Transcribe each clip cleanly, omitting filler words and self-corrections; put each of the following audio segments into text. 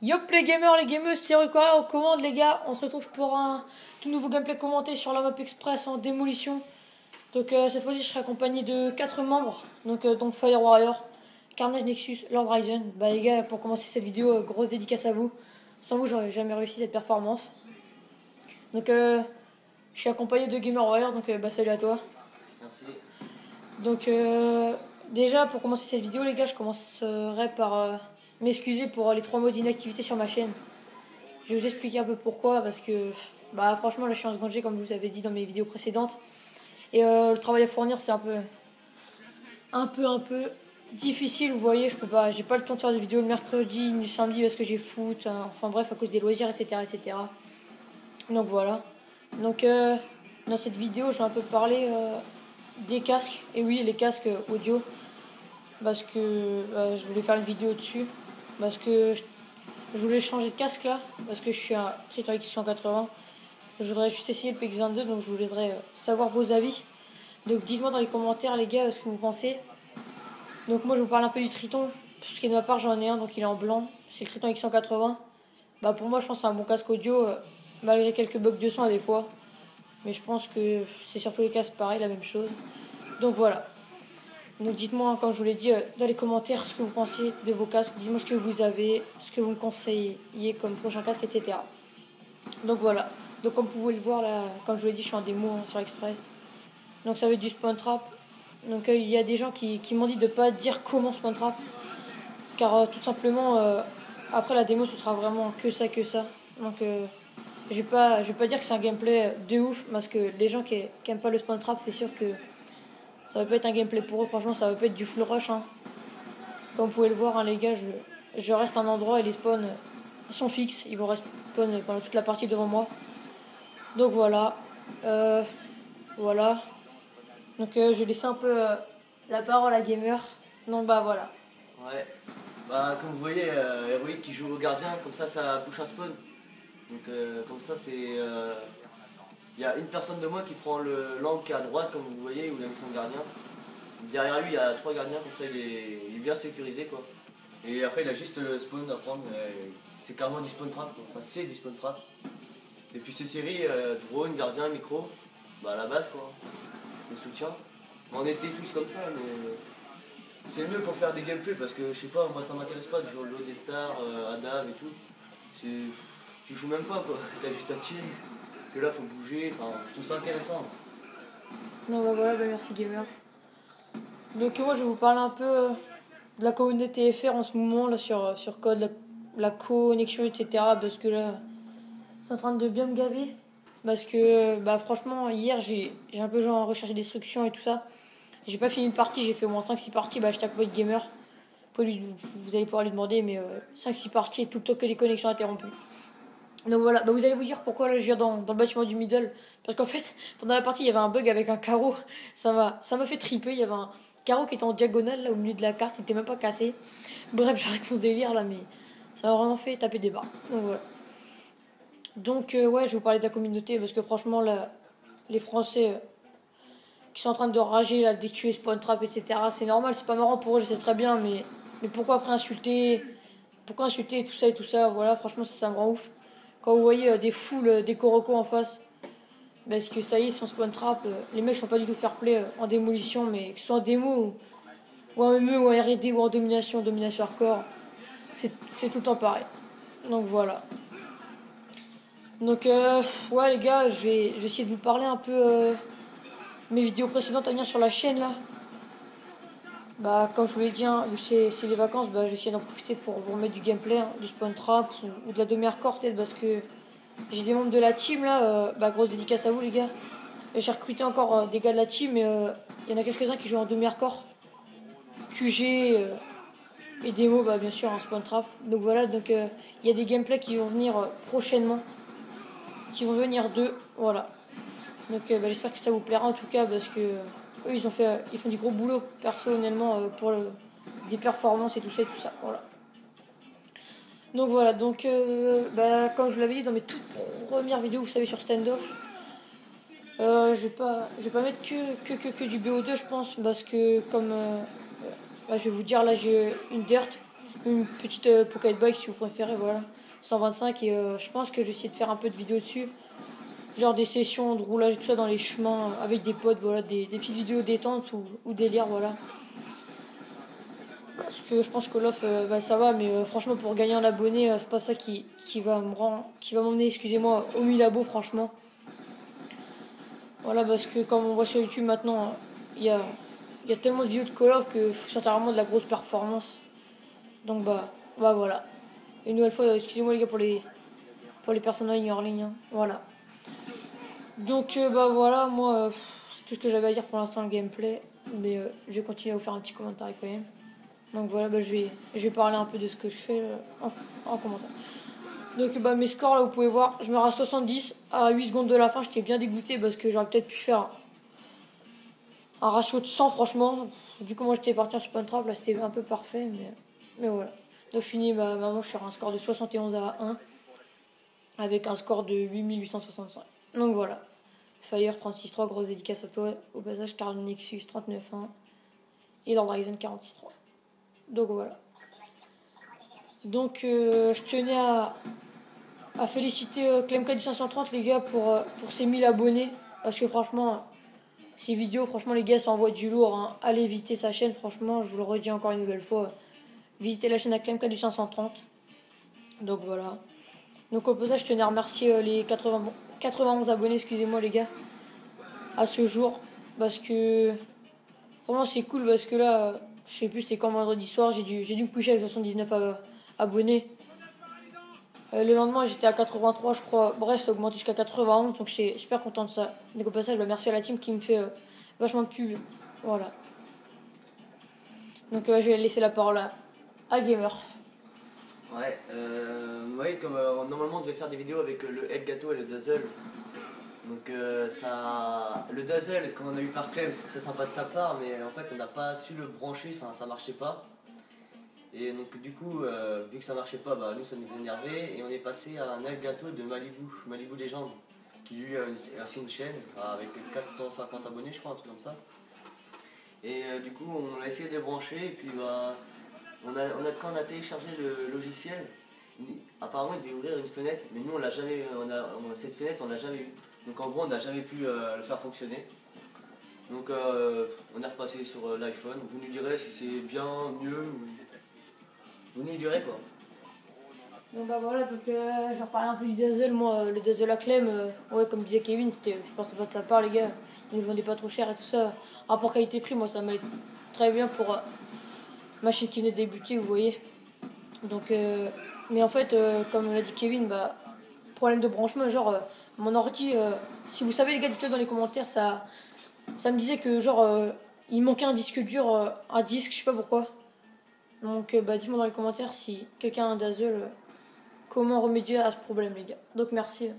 Yop les gamers, les gameuses, c'est Recoria aux commandes les gars. On se retrouve pour un tout nouveau gameplay commenté sur la map express en démolition. Donc cette fois-ci je serai accompagné de 4 membres. Donc Fire Warrior, Carnage Nexus, Lord Ryzen. Bah les gars, pour commencer cette vidéo, grosse dédicace à vous. Sans vous j'aurais jamais réussi cette performance. Je suis accompagné de Gamer Warrior, salut à toi. Merci. Donc déjà pour commencer cette vidéo les gars, je commencerai par m'excuser pour les 3 mois d'inactivité sur ma chaîne. Je vais vous expliquer un peu pourquoi, parce que franchement là je suis en seconde G comme je vous avais dit dans mes vidéos précédentes. Et le travail à fournir c'est un peu difficile, vous voyez, j'ai pas le temps de faire des vidéos le mercredi ni le samedi parce que j'ai foot, hein, enfin bref à cause des loisirs etc. Donc voilà. Dans cette vidéo je vais un peu parler des casques, et oui les casques audio, parce que je voulais faire une vidéo dessus, parce que je voulais changer de casque là, parce que je suis un Triton X180. Je voudrais juste essayer le PX22, donc je voudrais savoir vos avis. Donc dites-moi dans les commentaires les gars ce que vous pensez. Donc moi je vous parle un peu du Triton, parce que de ma part j'en ai un, donc il est en blanc, c'est le Triton X180. Pour moi je pense que c'est un bon casque audio, malgré quelques bugs de son à des fois. Mais je pense que c'est sur tous les casques pareil, la même chose. Donc voilà. Donc dites-moi, comme je vous l'ai dit, dans les commentaires ce que vous pensez de vos casques. Dites-moi ce que vous avez, ce que vous me conseillez comme prochain casque, etc. Donc voilà. Donc comme vous pouvez le voir là, comme je vous l'ai dit, je suis en démo sur Express. Donc ça va être du spawn trap. Donc il y a des gens qui m'ont dit de ne pas dire comment spawn trap. Car tout simplement, après la démo, ce sera vraiment que ça. Donc je vais pas dire que c'est un gameplay de ouf. Parce que les gens qui aiment pas le spawn trap, c'est sûr que ça va pas être un gameplay pour eux. Franchement, ça va pas être du full rush. Hein. Comme vous pouvez le voir, hein, les gars, je reste à un endroit et les spawns sont fixes. Ils vont rester spawn pendant toute la partie devant moi. Donc voilà. Voilà. Je vais laisser un peu la parole à Gamer. Donc voilà. Ouais. Comme vous voyez, Heroic qui joue au gardien, comme ça bouche un spawn. Donc comme ça c'est... Il y a une personne de moi qui prend l'angle qui est à droite, comme vous voyez, où il a mis son gardien. Derrière lui il y a 3 gardiens, comme ça il est bien sécurisé quoi. Et après il a juste le spawn à prendre. C'est carrément du spawn trap, quoi. Enfin c'est du spawn trap. Et puis ces séries, drone, gardien, micro, à la base quoi. Le soutien. On était tous comme ça, mais c'est mieux pour faire des gameplays parce que je sais pas, moi ça m'intéresse pas de jouer au lot des stars, Adav et tout. Tu joues même pas quoi, t'as juste un team, que là faut bouger, enfin je trouve ça intéressant. Merci Gamer. Donc moi je vais vous parler un peu de la communauté FR en ce moment là sur code, la connexion etc. Parce que là c'est en train de bien me gaver. Parce que franchement hier j'ai un peu genre recherché destruction et tout ça. J'ai pas fini une partie, j'ai fait au moins 5-6 parties, j'étais à Point Gamer. Vous allez pouvoir lui demander, mais 5-6 parties et tout le temps que les connexions interrompues. Donc voilà, vous allez vous dire pourquoi là je viens dans le bâtiment du middle. Parce qu'en fait, pendant la partie, il y avait un bug avec un carreau. Ça m'a fait triper. Il y avait un carreau qui était en diagonale là au milieu de la carte, il était même pas cassé. Bref, j'arrête mon délire là, mais ça m'a vraiment fait taper des barres. Donc voilà. Ouais, je vais vous parler de la communauté parce que franchement, là, les Français qui sont en train de rager là, dès que tu es spawn trap, etc. C'est normal, c'est pas marrant pour eux, je sais très bien, mais pourquoi après insulter? Pourquoi insulter et tout ça? Voilà, franchement, ça me rend ouf. Quand vous voyez des foules des Koroko en face, parce que ça y est, ils sont spawn trap, les mecs sont pas du tout fair play en démolition, mais que ce soit en démo ou en ME ou en RD ou en domination hardcore, c'est tout le temps pareil. Donc voilà. Ouais les gars, je vais essayer de vous parler un peu mes vidéos précédentes à venir sur la chaîne là. Comme je vous l'ai dit, hein, vu que c'est les vacances, je vais essayer d'en profiter pour vous remettre du gameplay, hein, du spawn trap ou de la demi-hardcore peut-être parce que j'ai des membres de la team là, grosse dédicace à vous les gars. J'ai recruté encore des gars de la team, mais il y en a quelques-uns qui jouent en demi-hardcore, QG et démo, bien sûr, en spawn trap. Donc voilà, il y a des gameplays qui vont venir prochainement, qui vont venir d'eux, voilà. J'espère que ça vous plaira en tout cas parce que eux ils font du gros boulot personnellement pour des performances et tout ça, voilà. Comme je vous l'avais dit dans mes toutes premières vidéos, vous savez, sur standoff, je vais pas mettre que du BO2 je pense, parce que comme je vais vous dire là, j'ai une dirt une petite pocket bike si vous préférez, voilà. 125 et je pense que je vais essayer de faire un peu de vidéos dessus. Genre des sessions de roulage et tout ça dans les chemins avec des potes, voilà, des petites vidéos détente ou délire, voilà. Parce que je pense que l'offre, ça va, mais franchement, pour gagner un abonné, c'est pas ça qui va m'emmener, excusez-moi, au 1000 abos, franchement. Voilà, parce que comme on voit sur YouTube maintenant, il y a tellement de vidéos de Call of que ça a vraiment de la grosse performance. Donc bah voilà. Une nouvelle fois, excusez-moi les gars pour les personnes en ligne, hein. Voilà. Donc bah voilà, moi c'est tout ce que j'avais à dire pour l'instant le gameplay. Mais je vais continuer à vous faire un petit commentaire quand même. Donc voilà, bah, je vais parler un peu de ce que je fais en commentaire. Donc bah, mes scores là, vous pouvez voir, je me rends à 70 à 8 secondes de la fin. J'étais bien dégoûté parce que j'aurais peut-être pu faire un ratio de 100 franchement. Vu comment j'étais parti en spawn trap, là c'était un peu parfait. Mais voilà. Donc je finis je suis sur un score de 71 à 1 avec un score de 8865. Donc voilà. Fire 36.3, grosse dédicace à toi. Au passage, Carl Nexus 39.1 et Lord Ryzen 46.3. Donc voilà. Donc je tenais à féliciter Clemka du 530 les gars pour ses 1000 abonnés. Parce que franchement, ces vidéos, franchement les gars, ça envoie du lourd, hein. Allez visiter sa chaîne, franchement, je vous le redis encore une nouvelle fois. Visitez la chaîne à Clemka du 530. Donc voilà. Donc au passage, je tenais à remercier les 91 abonnés, excusez-moi les gars, à ce jour. Parce que vraiment c'est cool parce que là, je sais plus c'était quand vendredi soir, j'ai dû me coucher avec 79 abonnés. Le lendemain j'étais à 83 je crois. Bref, ça a augmenté jusqu'à 91 donc j'étais super content de ça. Donc au passage, merci à la team qui me fait vachement de pub. Voilà. Donc je vais laisser la parole à Gamer. Ouais, comme normalement on devait faire des vidéos avec le Elgato et le Dazzle. Donc le Dazzle, quand on a eu par Clem, c'est très sympa de sa part, mais en fait on n'a pas su le brancher, enfin ça marchait pas. Et donc du coup, vu que ça marchait pas, bah, nous ça nous énervait et on est passé à un Elgato de Malibu Legend, qui lui a aussi une chaîne avec 450 abonnés je crois, un truc comme ça. Et du coup on a essayé de les brancher et puis bah, quand on a téléchargé le logiciel, apparemment il devait ouvrir une fenêtre, mais nous on l'a jamais, cette fenêtre on l'a jamais eu. Donc en gros on n'a jamais pu le faire fonctionner. Donc on est repassé sur l'iPhone. Vous nous direz si c'est bien, mieux, vous nous direz quoi. Donc bah voilà, donc j'en parlais un peu du Dazzle, moi le Dazzle à Clem, ouais comme disait Kevin, je pensais pas de sa part les gars, ils ne le vendaient pas trop cher et tout ça. Rapport qualité-prix, moi ça m'allait très bien pour machine qui venait de débuter, vous voyez. Donc mais en fait, comme l'a dit Kevin, bah problème de branchement, genre mon ordi, si vous savez les gars, dites-le dans les commentaires, ça me disait que genre il manquait un disque dur, un disque, je sais pas pourquoi. Donc bah dites-moi dans les commentaires si quelqu'un a un Dazzle, comment remédier à ce problème les gars. Donc merci.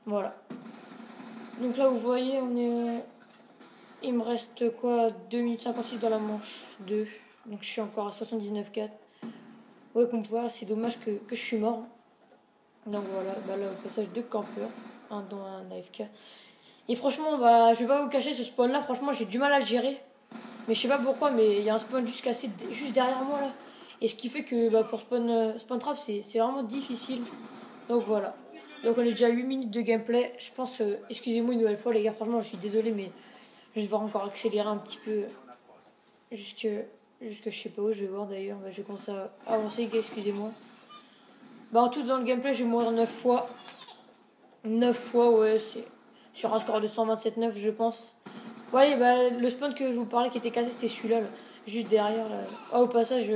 Voilà. Donc là vous voyez, il me reste quoi, 2 minutes 56 dans la manche 2. Donc je suis encore à 79,4. Ouais, qu'on peut voir, c'est dommage que je suis mort. Donc voilà, bah là au passage de campeurs, un dans un AFK. Et franchement, bah je vais pas vous cacher, ce spawn là, franchement j'ai du mal à le gérer. Mais je sais pas pourquoi, mais il y a un spawn juste derrière moi là. Et ce qui fait que bah, pour spawn trap, c'est vraiment difficile. Donc voilà. Donc on est déjà à 8 minutes de gameplay. Je pense, excusez-moi une nouvelle fois les gars, franchement je suis désolé, mais je vais devoir encore accélérer un petit peu. Jusque je sais pas où, je vais voir d'ailleurs. Bah, je vais commencer à avancer les gars, excusez-moi. Bah en tout dans le gameplay, je vais mourir 9 fois. 9 fois, ouais, c'est sur un score de 127,9 je pense. Ouais, bah le spawn que je vous parlais qui était cassé, c'était celui-là, là, juste derrière. Là. Ah, au passage,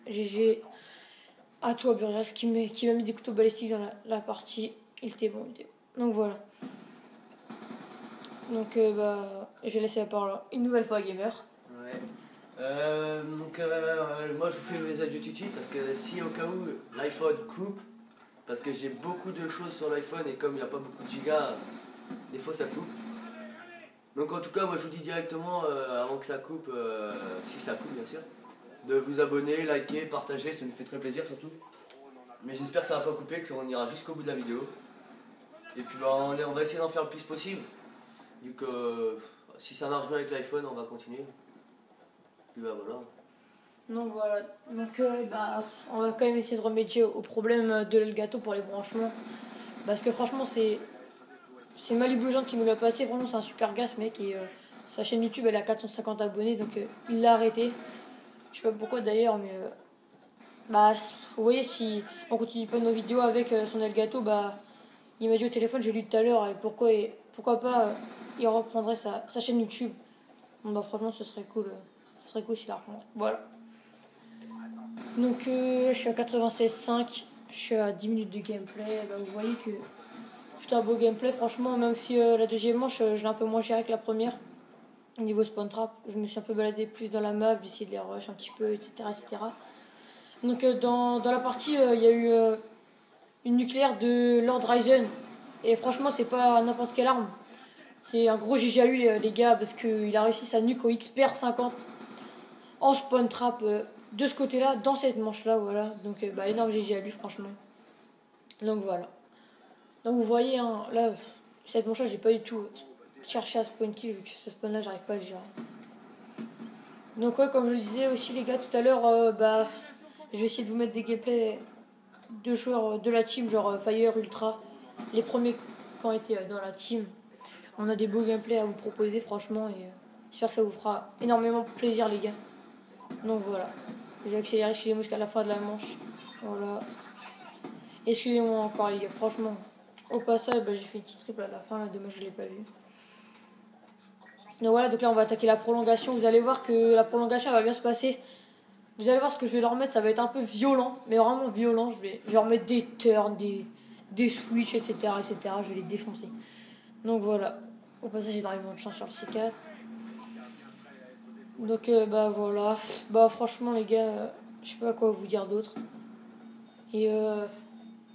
GG à toi, Burrex, qui m'a mis des couteaux balistiques dans la partie. Il était bon, Donc voilà. Donc bah, je vais laisser la parole une nouvelle fois à Gamer. Ouais. Moi je vous fais mes adieux tout de suite parce que si au cas où l'iPhone coupe, parce que j'ai beaucoup de choses sur l'iPhone et comme il n'y a pas beaucoup de gigas, des fois ça coupe. Donc en tout cas moi je vous dis directement avant que ça coupe, si ça coupe bien sûr, de vous abonner, liker, partager, ça nous fait très plaisir surtout. Mais j'espère que ça va pas couper, qu'on ira jusqu'au bout de la vidéo. Et puis bah, on va essayer d'en faire le plus possible. Vu que si ça marche bien avec l'iPhone, on va continuer. Puis bah voilà. Donc voilà, donc bah, on va quand même essayer de remédier au problème de l'Elgato pour les branchements. Parce que franchement, c'est Malibu Legend qui nous l'a passé. Vraiment, c'est un super gars ce mec. Et sa chaîne YouTube, elle a 450 abonnés. Donc il l'a arrêté. Je sais pas pourquoi d'ailleurs, mais bah, vous voyez, si on continue pas nos vidéos avec son Elgato, bah, il m'a dit au téléphone, j'ai lu tout à l'heure, et pourquoi pas il reprendrait sa chaîne YouTube. Bon, bah, franchement, ce serait cool. Ce serait cool s'il la reprendrait. Voilà. Donc je suis à 96.5, je suis à 10 minutes de gameplay. Bah, vous voyez que c'est un beau gameplay, franchement, même si la deuxième manche, je l'ai un peu moins géré que la première. Au niveau spawn trap, je me suis un peu baladé plus dans la map, j'ai essayé de les rush un petit peu, etc. etc. Donc dans la partie, il y a eu une nucléaire de Lord Ryzen. Et franchement, c'est pas n'importe quelle arme. C'est un gros GG à lui, les gars, parce qu'il a réussi sa nuque au XPR 50 en spawn trap de ce côté-là, dans cette manche-là, voilà. Donc bah, énorme GG à lui, franchement. Donc voilà. Donc vous voyez, hein, là, cette manche-là, j'ai pas du tout cherché à spawn kill, vu que ce spawn-là, j'arrive pas à le gérer. Donc ouais, comme je le disais aussi, les gars, tout à l'heure, bah, je vais essayer de vous mettre des gameplays de joueurs de la team, genre Fire, Ultra, les premiers qui ont été dans la team. On a des beaux gameplays à vous proposer, franchement, et j'espère que ça vous fera énormément plaisir, les gars. Donc voilà, j'ai accéléré, excusez-moi, jusqu'à la fin de la manche. Voilà. Excusez-moi encore, les gars, franchement. Au passage, bah, j'ai fait une petite triple à la fin, là, dommage, je l'ai pas vu. Donc voilà, donc là, on va attaquer la prolongation. Vous allez voir que la prolongation, elle va bien se passer. Vous allez voir ce que je vais leur mettre, ça va être un peu violent, mais vraiment violent. Je vais leur mettre des turns, des switches, etc., etc. Je vais les défoncer. Donc voilà. Au passage, j'ai énormément de chance sur le C4. Donc bah voilà. Bah franchement, les gars, je sais pas quoi vous dire d'autre. Et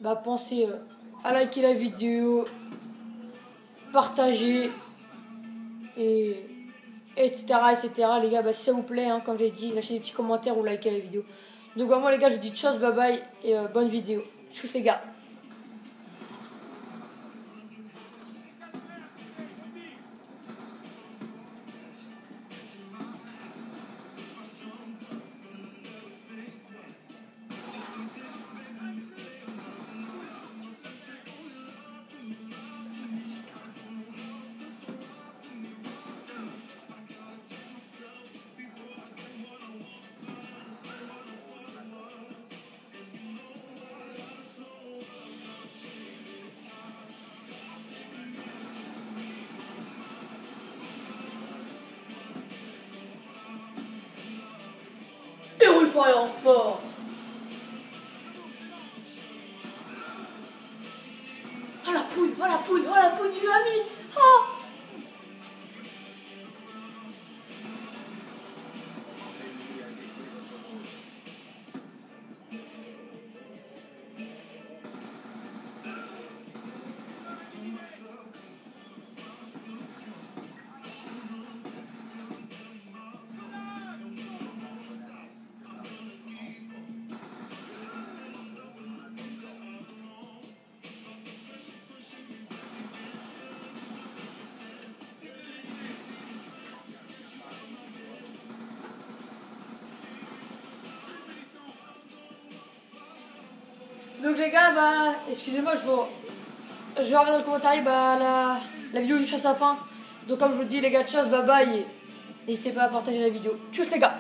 bah pensez à liker la vidéo, partager, et etc., etc. Les gars, bah si ça vous plaît, hein, comme j'ai dit, lâchez des petits commentaires ou likez la vidéo. Donc bah moi les gars, je vous dis tchuss, bye bye et bonne vidéo. Tchuss les gars. Et oui, pas en force. Oh la poule, oh la poule, oh la poule, il lui a mis. Oh. Donc les gars, bah excusez-moi, je reviens dans le commentaire, bah la vidéo du chasse à fin. Donc comme je vous dis les gars, tchuss, bye bye. N'hésitez pas à partager la vidéo. Tchuss les gars.